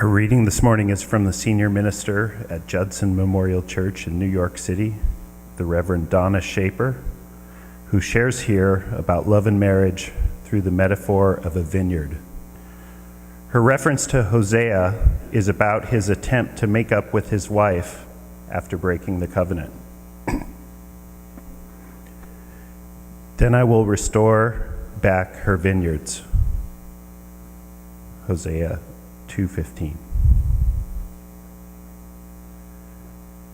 Our reading this morning is from the senior minister at Judson Memorial Church in New York City, the Reverend Donna Shaper, who shares here about love and marriage through the metaphor of a vineyard. Her reference to Hosea is about his attempt to make up with his wife after breaking the covenant. Then I will restore back her vineyards. Hosea 2:15.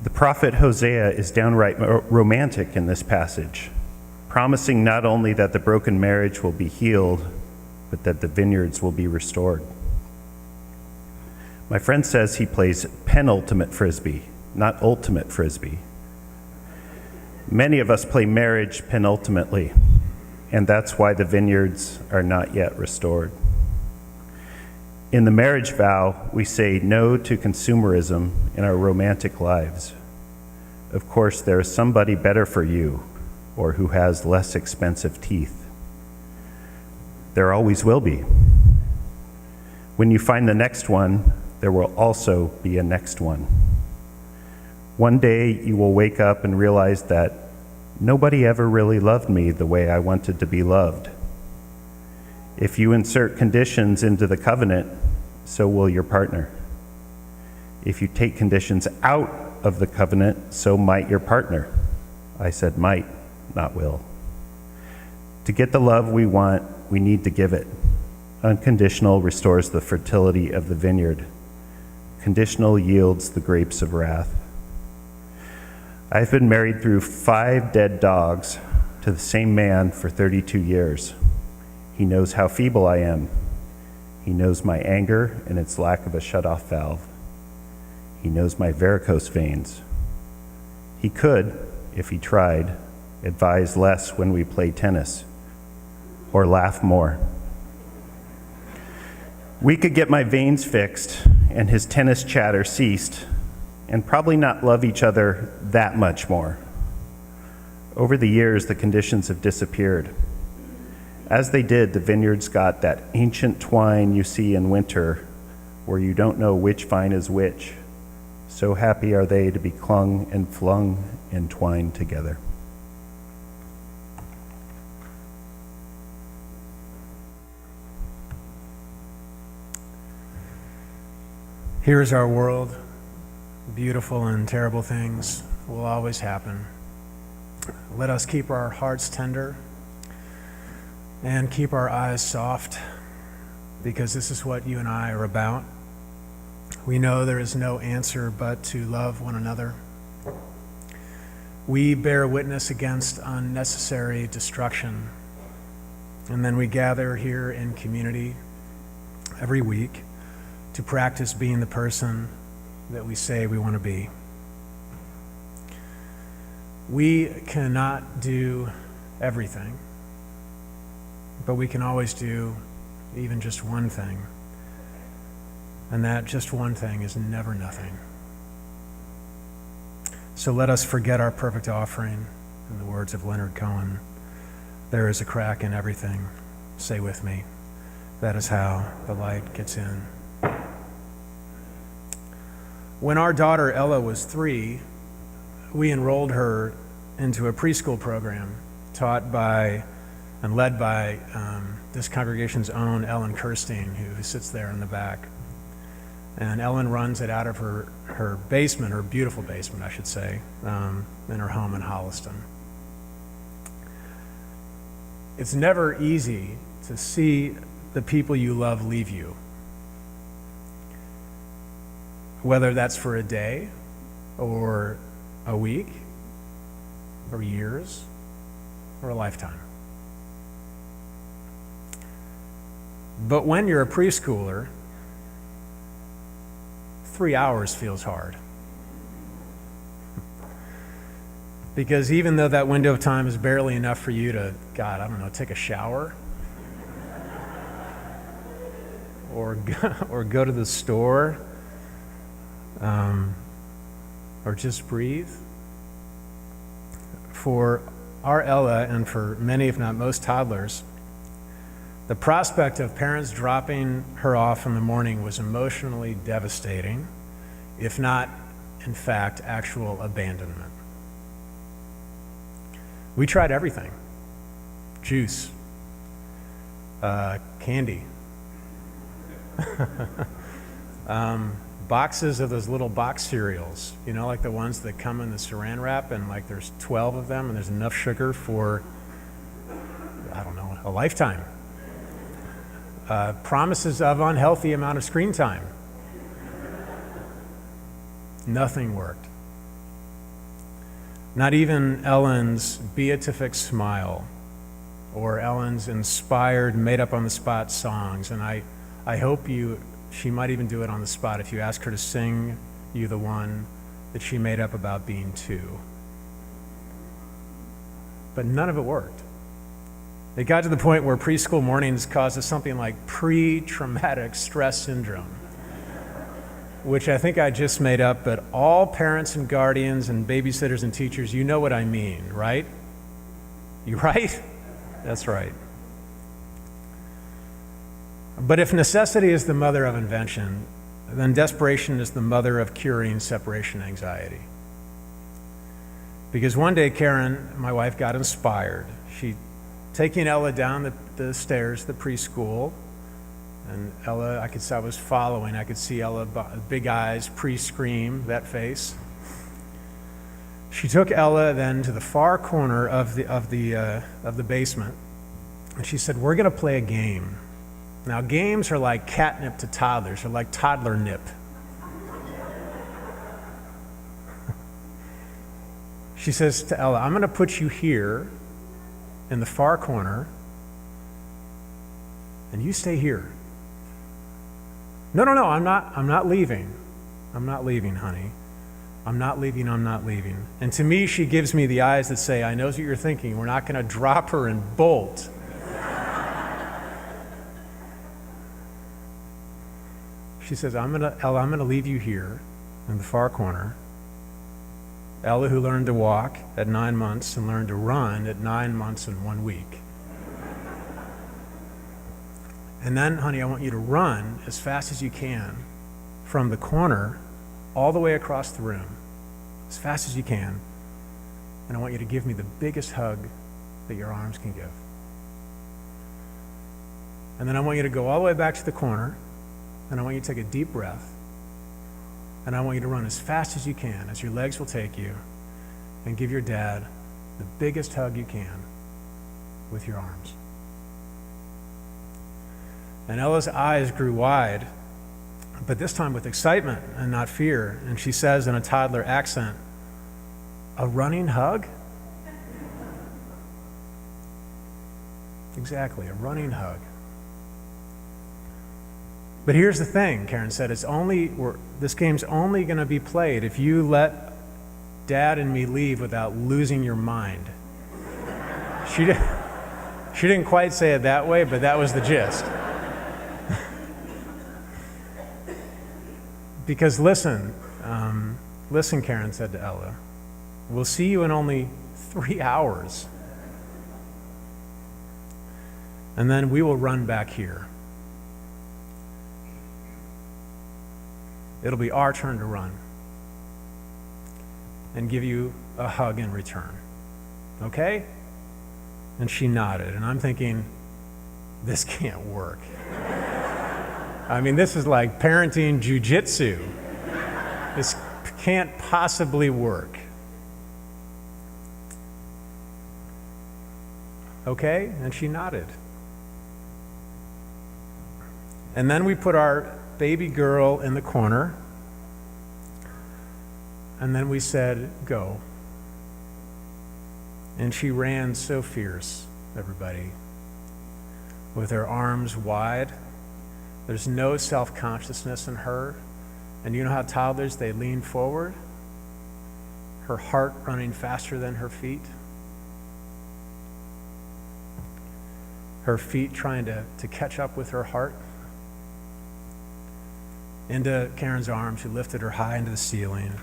The prophet Hosea is downright romantic in this passage, promising not only that the broken marriage will be healed, but that the vineyards will be restored. My friend says he plays penultimate frisbee, not ultimate frisbee. Many of us play marriage penultimately, and that's why the vineyards are not yet restored. In the marriage vow, we say no to consumerism in our romantic lives. Of course, there is somebody better for you, or who has less expensive teeth. There always will be. When you find the next one, there will also be a next one. One day you will wake up and realize that nobody ever really loved me the way I wanted to be loved. If you insert conditions into the covenant, so will your partner. If you take conditions out of the covenant, so might your partner. I said might, not will. To get the love we want, we need to give it. Unconditional restores the fertility of the vineyard. Conditional yields the grapes of wrath. I've been married through 5 dead dogs to the same man for 32 years. He knows how feeble I am. He knows my anger and its lack of a shut-off valve. He knows my varicose veins. He could, if he tried, advise less when we play tennis, or laugh more. We could get my veins fixed and his tennis chatter ceased, and probably not love each other that much more. Over the years, the conditions have disappeared. As they did, the vineyards got that ancient twine you see in winter, where you don't know which vine is which. So happy are they to be clung and flung and twined together. Here's our world. Beautiful and terrible things will always happen. Let us keep our hearts tender and keep our eyes soft, because this is what you and I are about. We know there is no answer but to love one another. We bear witness against unnecessary destruction, and then we gather here in community every week to practice being the person that we say we want to be. We cannot do everything, but we can always do even just one thing. And that just one thing is never nothing. So let us forget our perfect offering. In the words of Leonard Cohen, there is a crack in everything. Say with me, that is how the light gets in. When our daughter Ella was 3, we enrolled her into a preschool program taught by and led by this congregation's own Ellen Kirstein, who sits there in the back. And Ellen runs it out of her basement, her beautiful basement, I should say, in her home in Holliston. It's never easy to see the people you love leave you, whether that's for a day or a week or years or a lifetime. But when you're a preschooler, 3 hours feels hard. Because even though that window of time is barely enough for you to, take a shower or go to the store or just breathe, for our Ella and for many, if not most toddlers, The prospect of parents dropping her off in the morning was emotionally devastating, if not, in fact, actual abandonment. We tried everything: juice, candy, boxes of those little box cereals, like the ones that come in the saran wrap, and like there's 12 of them, and there's enough sugar for, I don't know, a lifetime. Promises of unhealthy amount of screen time. Nothing worked. Not even Ellen's beatific smile or Ellen's inspired, made-up-on-the-spot songs. And I hope she might even do it on the spot if you ask her to sing you the one that she made up about being two. But none of it worked. It got to the point where preschool mornings caused us something like pre-traumatic stress syndrome, which I think I just made up, but all parents and guardians and babysitters and teachers, you know what I mean, right? You right? That's right. But if necessity is the mother of invention, then desperation is the mother of curing separation anxiety. Because one day Karen, my wife, got inspired. She taking Ella down the stairs, the preschool, and Ella, I was following. I could see Ella, big eyes, pre-scream, that face. She took Ella then to the far corner of the basement, and she said, "We're going to play a game." Now, games are like catnip to toddlers, or like toddler nip. She says to Ella, "I'm going to put you here in the far corner, and you stay here." No, I'm not leaving. I'm not leaving, honey. I'm not leaving. And to me, she gives me the eyes that say, "I know what you're thinking. We're not going to drop her and bolt." She says, Ella, I'm going to leave you here in the far corner. Ella, who learned to walk at 9 months and learned to run at 9 months and 1 week. And then, honey, I want you to run as fast as you can from the corner all the way across the room, as fast as you can. And I want you to give me the biggest hug that your arms can give. And then I want you to go all the way back to the corner, and I want you to take a deep breath. And I want you to run as fast as you can, as your legs will take you, and give your dad the biggest hug you can with your arms. And Ella's eyes grew wide, but this time with excitement and not fear. And she says in a toddler accent, "A running hug?" Exactly, a running hug. But here's the thing, Karen said, this game's only going to be played if you let Dad and me leave without losing your mind. She didn't quite say it that way, but that was the gist. Because listen, Karen said to Ella, "We'll see you in only 3 hours. And then we will run back here. It'll be our turn to run and give you a hug in return. Okay?" And she nodded, and I'm thinking, this can't work. I mean, this is like parenting jujitsu. This can't possibly work. Okay? And she nodded. And then we put our baby girl in the corner, and then we said, "Go." And she ran so fierce, everybody, with her arms wide. There's no self-consciousness in her. And you know how toddlers, they lean forward, her heart running faster than her feet, her feet trying to catch up with her heart. Into Karen's arms, she lifted her high into the ceiling.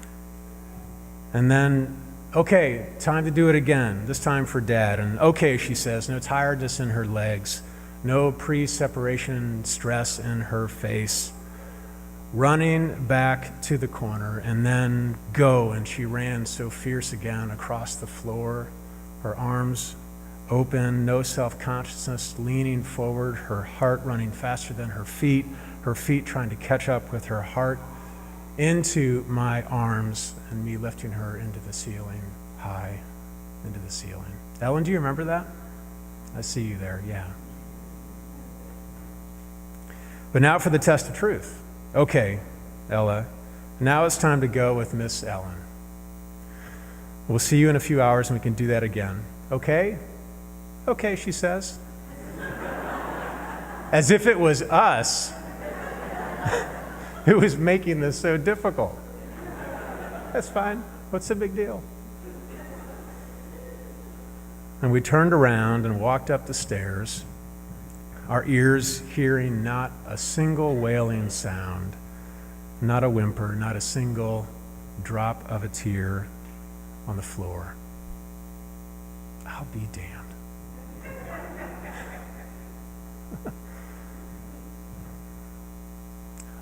And then, "Okay, time to do it again, this time for Dad." And "Okay," she says, no tiredness in her legs, no pre-separation stress in her face, running back to the corner, and then go. And she ran so fierce again across the floor, her arms open, no self-consciousness, leaning forward, her heart running faster than her feet trying to catch up with her heart, into my arms, and me lifting her into the ceiling, high into the ceiling. Ellen, do you remember that? I see you there, yeah. But now for the test of truth. Okay, Ella, now it's time to go with Miss Ellen. We'll see you in a few hours and we can do that again. Okay? Okay, she says. As if it was us who was making this so difficult. That's fine. What's the big deal? And we turned around and walked up the stairs, our ears hearing not a single wailing sound, not a whimper, not a single drop of a tear on the floor. I'll be damned.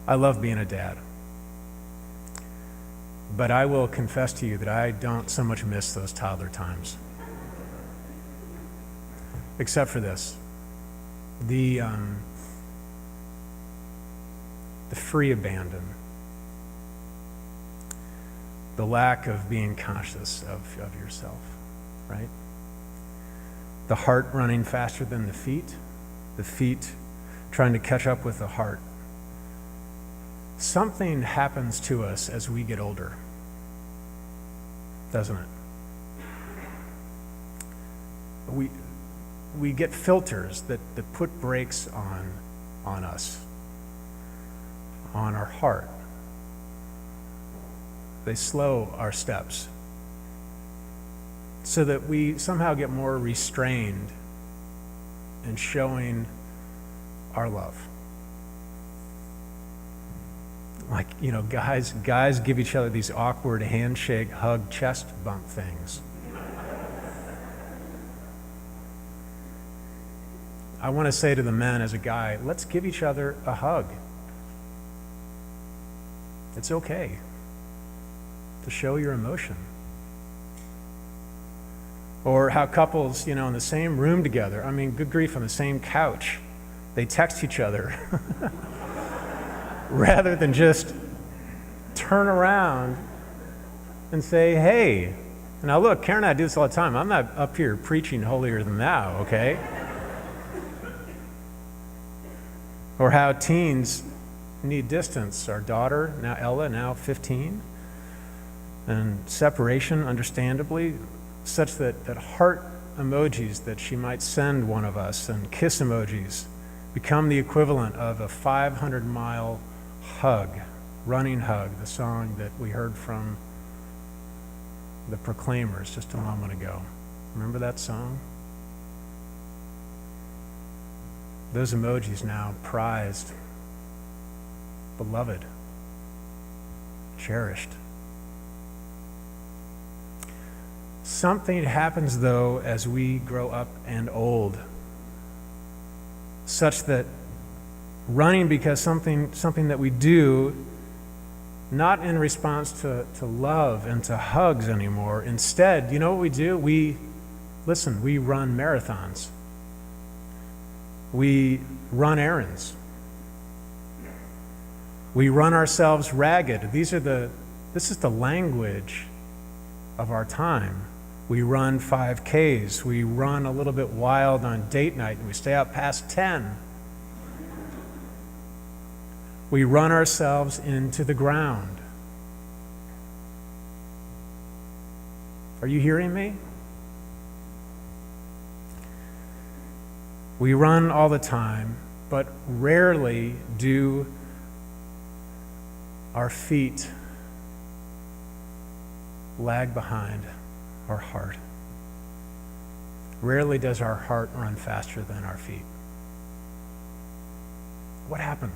I love being a dad. But I will confess to you that I don't so much miss those toddler times. Except for this. The free abandon. The lack of being conscious of yourself, right? The heart running faster than the feet trying to catch up with the heart. Something happens to us as we get older, doesn't it? We get filters that put brakes on us, on our heart. They slow our steps so that we somehow get more restrained in showing our love. Like, guys give each other these awkward handshake, hug, chest bump things. I want to say to the men as a guy, let's give each other a hug. It's okay to show your emotion. Or how couples, in the same room together, good grief, on the same couch, they text each other rather than just turn around and say, hey. Now look, Karen and I do this all the time. I'm not up here preaching holier than thou, okay? Or how teens need distance. Our daughter, now Ella, now 15, and separation, understandably, such that heart emojis that she might send one of us and kiss emojis become the equivalent of a 500-mile hug, running hug, the song that we heard from the Proclaimers just a moment ago. Remember that song? Those emojis now prized, beloved, cherished. Something happens, though, as we grow up and old, such that running because something that we do, not in response to love and to hugs anymore. Instead, you know what we do? We run marathons. We run errands. We run ourselves ragged. This is the language of our time. We run 5Ks. We run a little bit wild on date night, and we stay out past 10. We run ourselves into the ground. Are you hearing me? We run all the time, but rarely do our feet lag behind our heart. Rarely does our heart run faster than our feet. What happened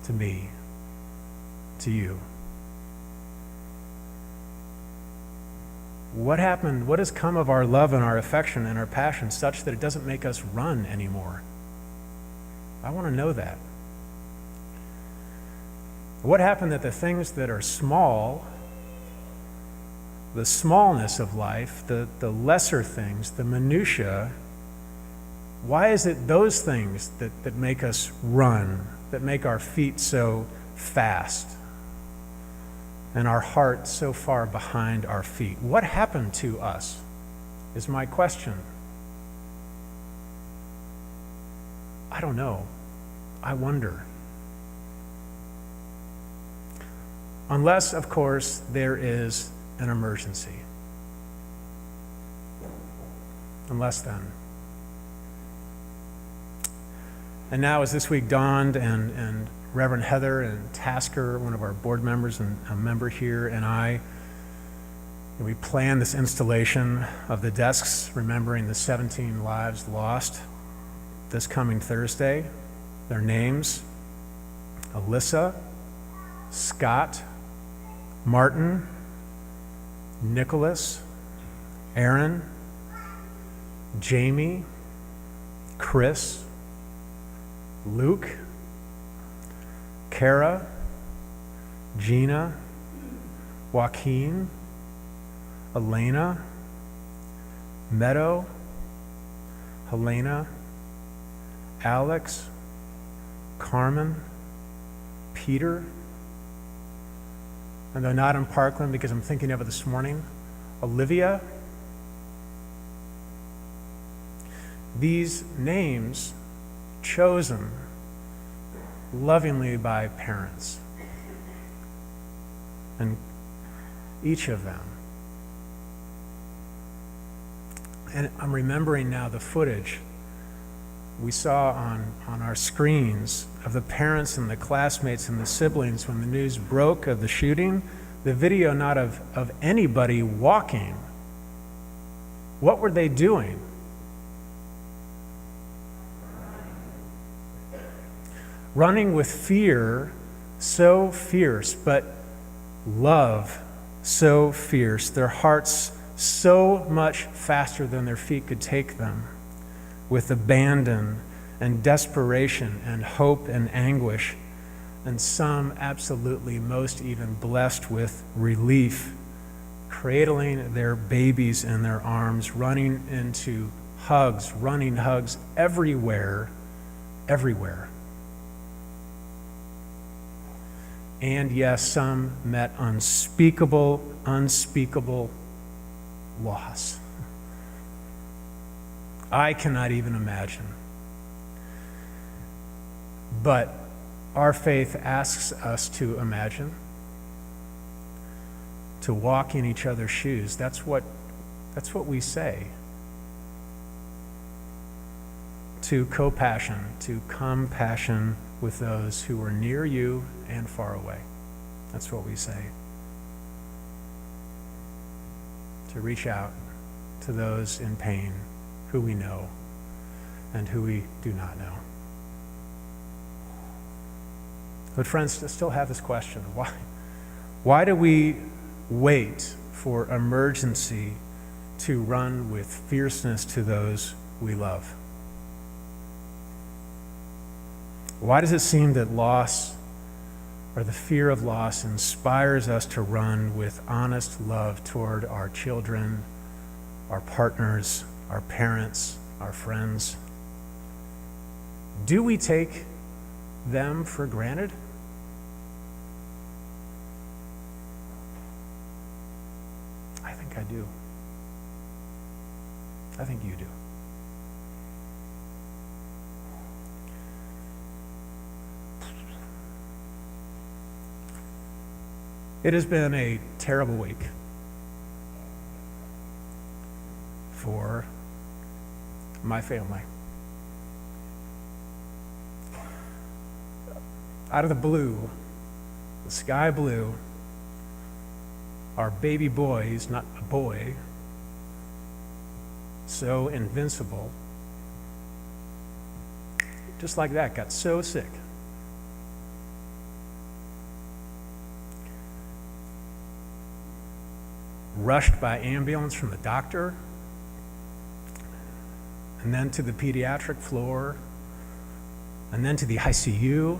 to me, to you? What happened? What has come of our love and our affection and our passion such that it doesn't make us run anymore? I want to know that. What happened that the things that are small, the smallness of life, the lesser things, the minutia, why is it those things that make us run, that make our feet so fast and our heart so far behind our feet? What happened to us is my question. I don't know. I wonder. Unless, of course, there is an emergency. Unless then. And now, as this week dawned, and Reverend Heather and Tasker, one of our board members and a member here, and we planned this installation of the desks, remembering the 17 lives lost this coming Thursday. Their names: Alyssa, Scott, Martin, Nicholas, Aaron, Jamie, Chris, Luke, Kara, Gina, Joaquin, Elena, Meadow, Helena, Alex, Carmen, Peter, and though not in Parkland because I'm thinking of it this morning, Olivia. These names chosen lovingly by parents, and each of them. And I'm remembering now the footage we saw on our screens of the parents and the classmates and the siblings when the news broke of the shooting, the video not of anybody walking. What were they doing? Running with fear so fierce, but love so fierce, their hearts so much faster than their feet could take them, with abandon and desperation and hope and anguish, and some absolutely most even blessed with relief, cradling their babies in their arms, running into hugs, running hugs everywhere, everywhere. And yes, some met unspeakable loss. I cannot even imagine. But our faith asks us to imagine, to walk in each other's shoes. That's what we say. To co-passion, to compassion with those who are near you and far away. That's what we say. To reach out to those in pain who we know and who we do not know. But friends, I still have this question. Why do we wait for emergency to run with fierceness to those we love? Why does it seem that loss or the fear of loss inspires us to run with honest love toward our children, our partners, our parents, our friends? Do we take them for granted? I think I do. I think you do. It has been a terrible week for my family. Out of the blue, the sky blue, our baby boy, he's not a boy, so invincible, just like that, got so sick. rushed by ambulance from the doctor, and then to the pediatric floor, and then to the ICU,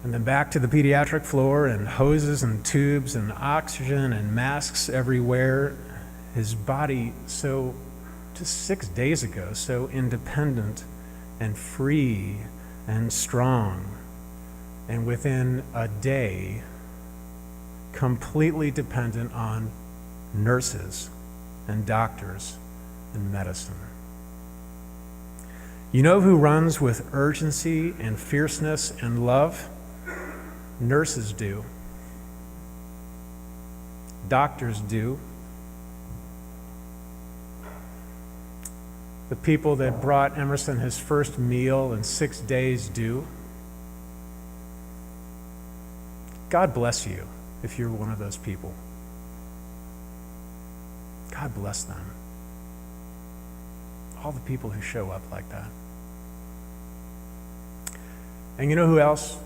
and then back to the pediatric floor, and hoses and tubes and oxygen and masks everywhere. His body, so just 6 days ago, so independent and free and strong, and within a day, completely dependent on nurses and doctors and medicine. You know who runs with urgency and fierceness and love? Nurses do. Doctors do. The people that brought Emerson his first meal in 6 days do. God bless you if you're one of those people. God bless them. All the people who show up like that. And you know who else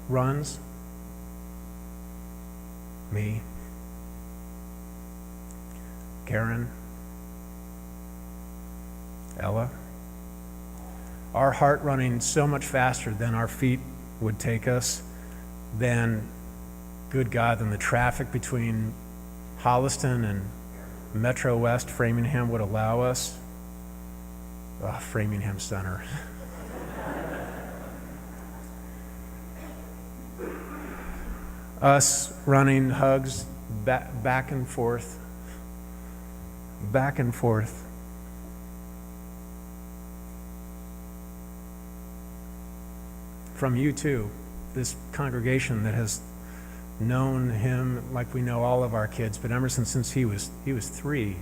runs? Me. Karen. Ella. Our heart running so much faster than our feet would take us, than, good God, than the traffic between Holliston and Metro West Framingham would allow us. Framingham Center. Us running hugs back and forth, back and forth. From you too, this congregation that has known him like we know all of our kids, but Emerson since he was 3,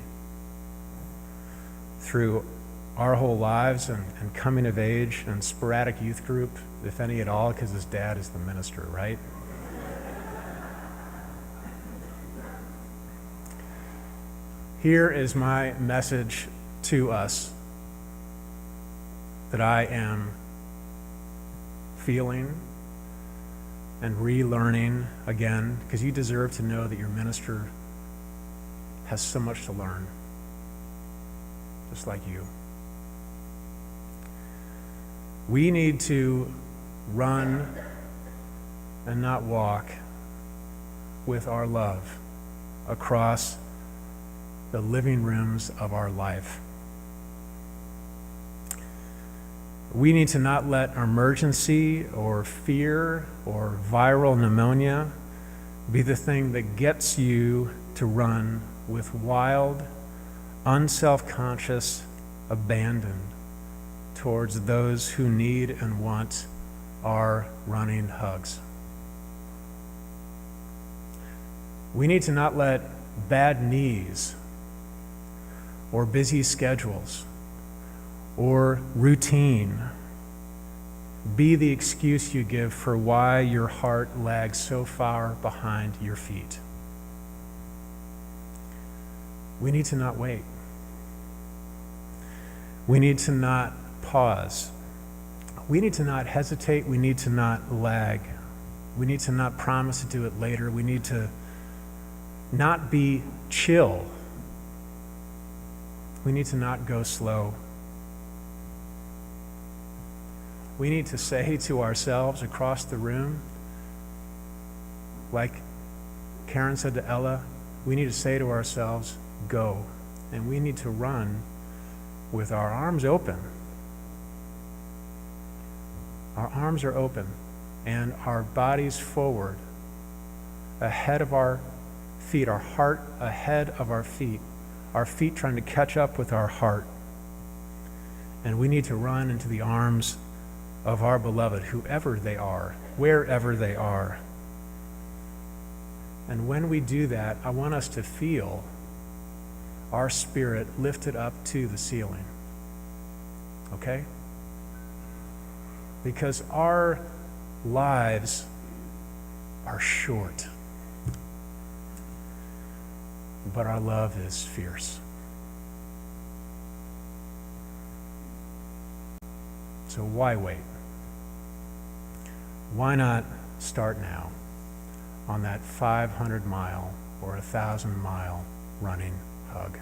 through our whole lives and coming of age and sporadic youth group, if any at all, because his dad is the minister, right? Here is my message to us that I am feeling and relearning again, because you deserve to know that your minister has so much to learn, just like you. We need to run and not walk with our love across the living rooms of our life. We need to not let emergency or fear or viral pneumonia be the thing that gets you to run with wild, unself-conscious abandon towards those who need and want our running hugs. We need to not let bad knees or busy schedules or routine be the excuse you give for why your heart lags so far behind your feet. We need to not wait. We need to not pause. We need to not hesitate. We need to not lag. We need to not promise to do it later. We need to not be chill. We need to not go slow. We need to say to ourselves across the room, like Karen said to Ella, we need to say to ourselves, go. And we need to run with our arms open. Our arms are open and our bodies forward, ahead of our feet, our heart ahead of our feet trying to catch up with our heart. And we need to run into the arms of our beloved, whoever they are, wherever they are. And when we do that, I want us to feel our spirit lifted up to the ceiling. Okay? Because our lives are short, but our love is fierce. So why wait? Why not start now? on that 500-mile or 1,000-mile running hug.